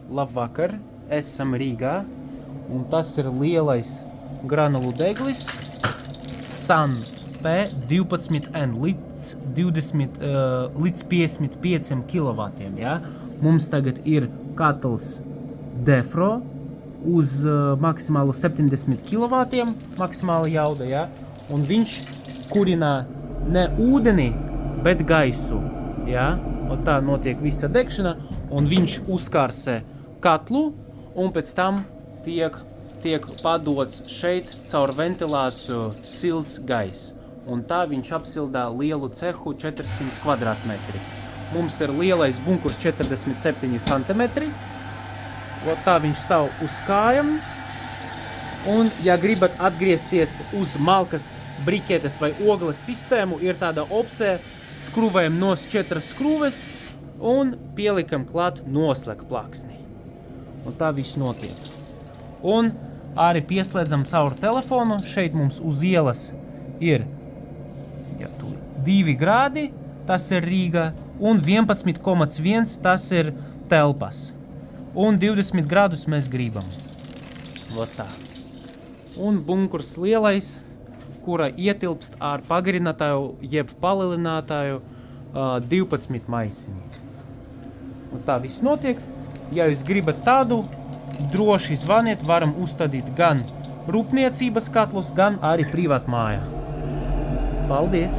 Labvakar, esam Rīgā, un tas ir lielais granulu deglis Sun P12N līdz 55 kW. Ja? Mums tagad ir katls Defro uz maksimālu 70 kW, maksimāla jauda, ja? Un viņš kurina ne ūdeni, bet gaisu. Ja? Un tā notiek visa degšana, un viņš uzkārsē katlu, un pēc tam tiek padots šeit caur ventilāciju silts gaiss. Un tā viņš apsildā lielu cehu 400 kvadrātmetri. Mums ir lielais bunkurs 47 cm. Tā viņš stāv uz kājām. Un, ja gribat atgriezties uz malkas briketes vai ogles sistēmu, ir tāda opcija, skrūvējam nos 4 skrūves un pielikam klāt noslēg plaksni. Un tā viss notiek. Un arī pieslēdzam caur telefonu. Šeit mums uz ielas ir 2 grādi, tas ir Rīga, un 11,1 tas ir telpas. Un 20 grādus mēs gribam. Tā. Un bunkurs lielais, kura ietilpst ar pagarinātāju jeb palielinātāju 12 maisiņi. Un tā viss notiek. Ja jūs gribat tādu, droši zvaniet, varam uzstādīt gan rūpniecības katlus, gan arī privātmājā. Paldies!